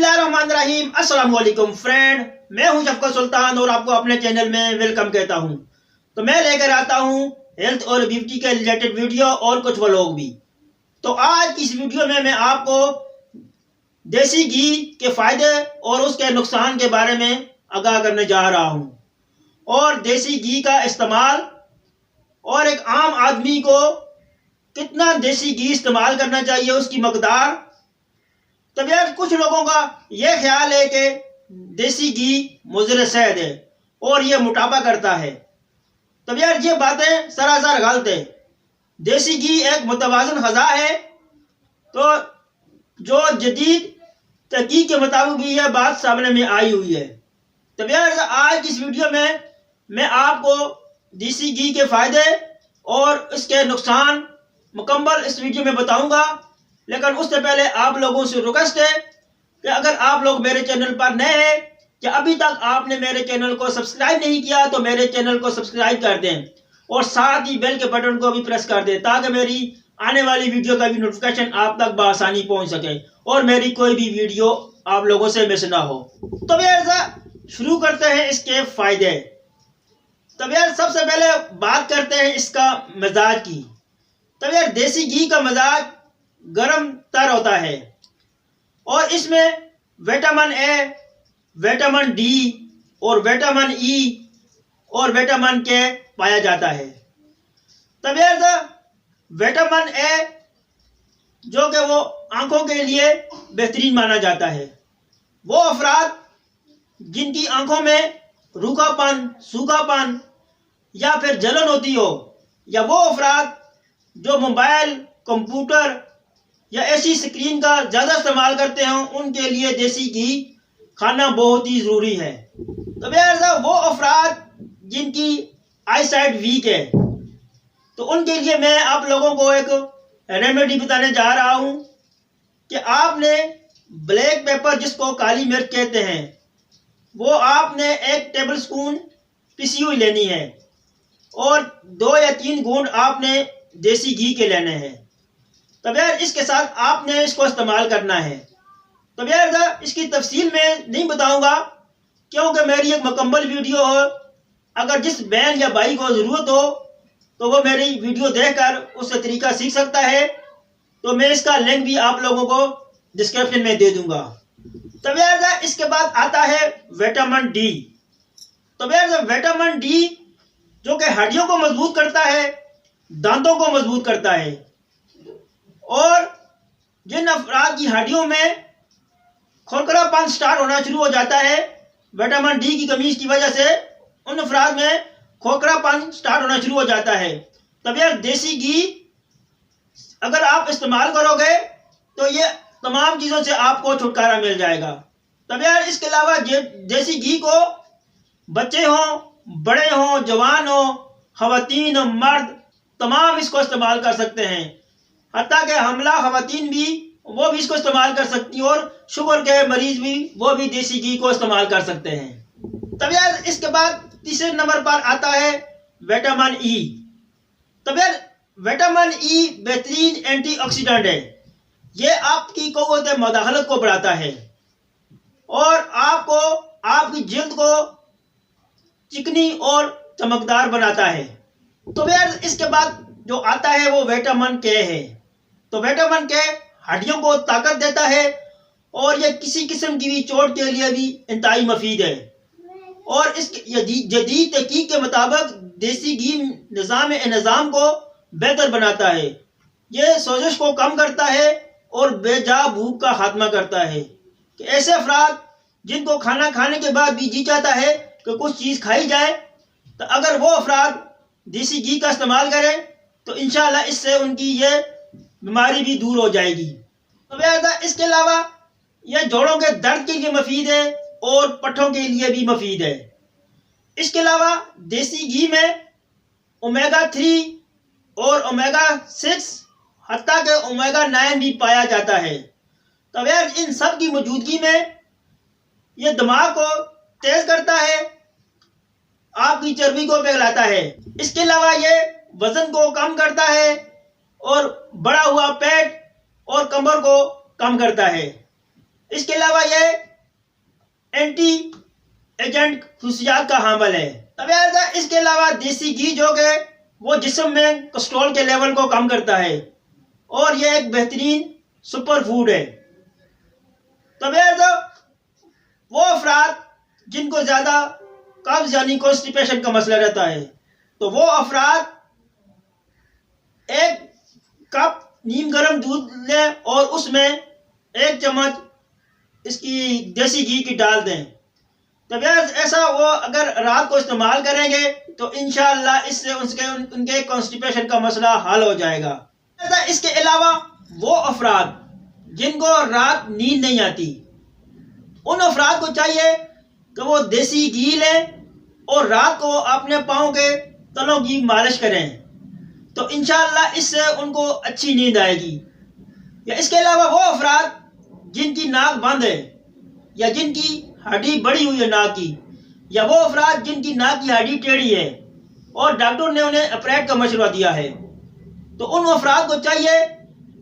बिस्मिल्लाहिर्रहमानिर्रहीम। अस्सलाम वालेकुम फ्रेंड, मैं हूं शफकत सुल्तान और आपको अपने चैनल में वेलकम कहता हूं। तो मैं लेकर आता हूं हेल्थ और ब्यूटी के रिलेटेड वीडियो और कुछ व्लॉग भी। तो आज की इस वीडियो में मैं आपको देसी घी के फायदे और उसके नुकसान के बारे में आगाह करने जा रहा हूं, और देसी घी का इस्तेमाल और एक आम आदमी को कितना देसी घी इस्तेमाल करना चाहिए, उसकी मकदार। तब यार कुछ लोगों का यह ख्याल है कि देसी घी मुज़र सेहत है और यह मोटापा करता है। तब यार ये बातें सरासर गलत है। देसी घी एक मुतवाज़िन ग़िज़ा है। तो जो जदीद तहकीक के मुताबिक भी यह बात सामने में आई हुई है। तब यार आज इस वीडियो में मैं आपको देसी घी के फ़ायदे और इसके नुकसान मुकम्मल इस वीडियो में बताऊंगा। लेकिन उससे पहले आप लोगों से रिक्वेस्ट है कि अगर आप लोग मेरे चैनल पर नए हैं या अभी तक आपने मेरे चैनल को सब्सक्राइब नहीं किया तो मेरे चैनल को सब्सक्राइब कर दें और साथ ही बेल के बटन को भी प्रेस कर दें ताकि मेरी आने वाली वीडियो का भी नोटिफिकेशन आप तक बआसानी पहुंच सके और मेरी कोई भी वीडियो आप लोगों से मिस ना हो। तो ऐसा शुरू करते हैं इसके फायदे। तब यार सबसे पहले बात करते हैं इसका मिजाज की। तब यार देसी घी का मिजाज गर्म तर होता है और इसमें विटामिन ए, विटामिन डी और विटामिन ई और विटामिन के पाया जाता है। तब यार विटामिन ए जो कि वो आंखों के लिए बेहतरीन माना जाता है। वो अफराद जिनकी आंखों में रूखापन, सूखापन या फिर जलन होती हो, या वो अफराद जो मोबाइल, कंप्यूटर या ऐसी स्क्रीन का ज़्यादा इस्तेमाल करते हैं, उनके लिए देसी घी खाना बहुत ही ज़रूरी है। तो यार वो अफराद जिनकी आई साइट वीक है तो उनके लिए मैं आप लोगों को एक रेमेडी बताने जा रहा हूँ कि आपने ब्लैक पेपर, जिसको काली मिर्च कहते हैं, वो आपने 1 टेबल स्पून पिसी हुई लेनी है और 2 या 3 घूंट आपने देसी घी के लेने हैं। तब यार इसके साथ आपने इसको इस्तेमाल करना है। तब यार इसकी तफसील में नहीं बताऊंगा क्योंकि मेरी एक मुकम्मल वीडियो हो। अगर जिस बहन या भाई को ज़रूरत हो तो वो मेरी वीडियो देखकर उससे तरीका सीख सकता है। तो मैं इसका लिंक भी आप लोगों को डिस्क्रिप्शन में दे दूंगा। तब यार इसके बाद आता है विटामिन डी। तो यार विटामिन डी जो कि हड्डियों को मजबूत करता है, दांतों को मजबूत करता है, और जिन अफराद की हड्डियों में खोखलापन स्टार्ट होना शुरू हो जाता है विटामिन डी की कमी की वजह से, उन अफराद में खोखलापन स्टार्ट होना शुरू हो जाता है। तब यार देसी घी अगर आप इस्तेमाल करोगे तो ये तमाम चीज़ों से आपको छुटकारा मिल जाएगा। तब यार इसके अलावा देसी घी को बच्चे हों, बड़े हों, जवान हों, ख़वातीन, मर्द, तमाम इसको इस्तेमाल कर सकते हैं। हत्ता के हमला ख़वातीन भी वो भी इसको इस्तेमाल कर सकती हैं और शुगर के मरीज भी वो भी देसी घी को इस्तेमाल कर सकते हैं। तब यार इसके बाद तीसरे नंबर पर आता है विटामिन ई। तब यार विटामिन ई बेहतरीन एंटीऑक्सीडेंट है। ये आपकी क़ुव्वत मुदाखलत को बढ़ाता है और आपको आपकी जिल्द को चिकनी और चमकदार बनाता है। तो यार इसके बाद जो आता है वो विटामिन के है। तो विटामिन के हड्डियों को ताकत देता है और यह किसी किस्म की भी चोट के लिए भी इंतहाई मुफीद है। और इसके जदीद तहकीक के मुताबिक देसी घी निज़ाम को बेहतर बनाता है। यह सोजिश को कम करता है और बेजा भूख का खात्मा करता है। कि ऐसे अफराद जिनको खाना खाने के बाद भी जी चाहता है कि कुछ चीज़ खाई जाए, तो अगर वो अफराद देसी घी का इस्तेमाल करें तो इंशाल्लाह इससे उनकी ये बीमारी भी दूर हो जाएगी। तो वैसा इसके अलावा यह जोड़ों के दर्द के लिए मुफीद है और पट्ठों के लिए भी मुफीद है। इसके अलावा देसी घी में ओमेगा 3 और ओमेगा 6 हत्ता के ओमेगा 9 भी पाया जाता है। तो यार इन सब की मौजूदगी में यह दिमाग को तेज करता है, आपकी चर्बी को पिघलाता है। इसके अलावा ये वजन को कम करता है और बढ़ा हुआ पेट और कमर को कम करता है। इसके अलावा ये एंटी एजेंट खसूसियात का हामिल है। तब इसके अलावा देसी घी जो कि वो जिस्म में कोलेस्ट्रॉल के लेवल को कम करता है और ये एक बेहतरीन सुपर फूड है। तब वो अफराद जिनको ज़्यादा कब्ज यानी कॉन्स्टिपेशन का मसला रहता है, तो वो अफराद एक कप नीम गर्म दूध लें और उसमें 1 चम्मच इसकी देसी घी की डाल दें। तब ऐसा वो अगर रात को इस्तेमाल करेंगे तो इंशाअल्लाह इससे उनके कॉन्स्टिपेशन का मसला हल हो जाएगा। इसके अलावा वो अफराद जिनको रात नींद नहीं आती, उन अफराद को चाहिए कि वो देसी घी लें और रात को अपने पाँव के तलों की मालिश करें, तो इंशाअल्लाह इससे उनको अच्छी नींद आएगी। या इसके अलावा वो अफराद जिनकी नाक बंद है या जिनकी हड्डी बड़ी हुई है नाक की, या वो अफराद जिनकी नाक की हड्डी टेढ़ी है और डॉक्टर ने उन्हें ऑपरेट का मशवरा दिया है, तो उन अफराद को चाहिए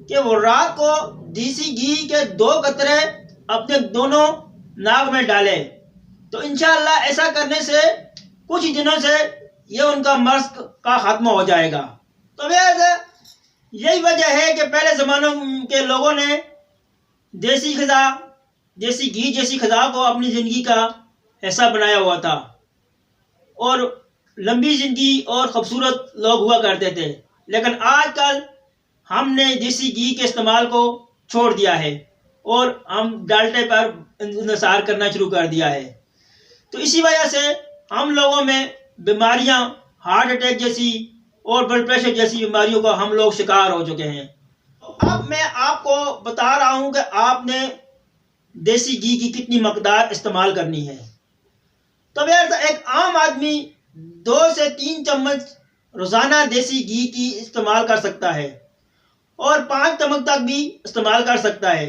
कि वो रात को देसी घी के 2 कतरे अपने दोनों नाक में डाले, तो इंशाअल्लाह ऐसा करने से कुछ दिनों से ये उनका मर्ज का खात्मा हो जाएगा। तो यही वजह है कि पहले ज़मानों के लोगों ने देसी ग़िज़ा, देसी घी जैसी ग़िज़ा को अपनी ज़िंदगी का हिस्सा बनाया हुआ था और लंबी ज़िंदगी और ख़ूबसूरत लोग हुआ करते थे। लेकिन आजकल हमने देसी घी के इस्तेमाल को छोड़ दिया है और हम डाल्टे पर इंतज़ार करना शुरू कर दिया है। तो इसी वजह से हम लोगों में बीमारियां, हार्ट अटैक जैसी और ब्लड प्रेशर जैसी बीमारियों का हम लोग शिकार हो चुके हैं। अब मैं आपको बता रहा हूं कि आपने देसी घी की कितनी मकदार इस्तेमाल करनी है। तो एक आम आदमी 2 से 3 चम्मच रोज़ाना देसी घी की इस्तेमाल कर सकता है और 5 चम्मच तक भी इस्तेमाल कर सकता है।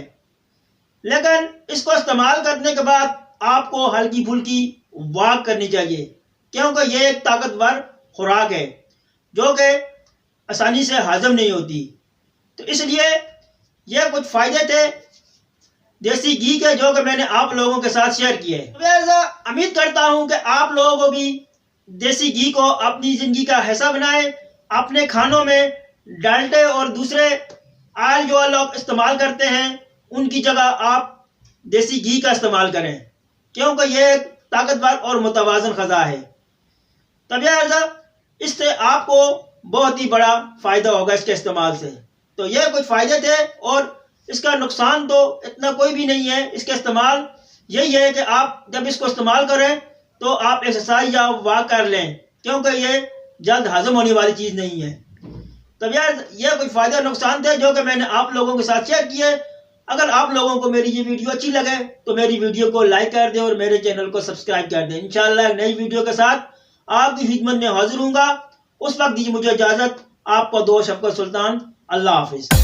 लेकिन इसको इस्तेमाल करने के बाद आपको हल्की फुल्की वॉक करनी चाहिए, क्योंकि ये एक ताकतवर खुराक है जो कि आसानी से हजम नहीं होती। तो इसलिए ये कुछ फ़ायदे थे देसी घी के जो कि मैंने आप लोगों के साथ शेयर किए। तो उम्मीद करता हूँ कि आप लोगों को भी देसी घी को अपनी ज़िंदगी का हिस्सा बनाएं, अपने खानों में डालते और दूसरे ऑयल जो लोग इस्तेमाल करते हैं उनकी जगह आप देसी घी का इस्तेमाल करें, क्योंकि ये एक ताकतवर और मुतवाज़न ग़िज़ा है। तब इससे आपको बहुत ही बड़ा फ़ायदा होगा इसके इस्तेमाल से। तो ये कुछ फ़ायदे थे और इसका नुकसान तो इतना कोई भी नहीं है। इसका इस्तेमाल यही है कि आप जब इसको इस्तेमाल करें तो आप एक्सरसाइज या वॉक कर लें, क्योंकि ये जल्द हजम होने वाली चीज़ नहीं है। तब ये कुछ फ़ायदे नुकसान थे जो कि मैंने आप लोगों के साथ शेयर किए। अगर आप लोगों को मेरी ये वीडियो अच्छी लगे तो मेरी वीडियो को लाइक कर दें और मेरे चैनल को सब्सक्राइब कर दें। इंशाअल्लाह एक नई वीडियो के साथ आपकी खिदमत में हाजिर हूँगा। उस वक्त दीजिए मुझे इजाज़त। आपका दोस्त शफकत सुल्तान। अल्लाह हाफिज़।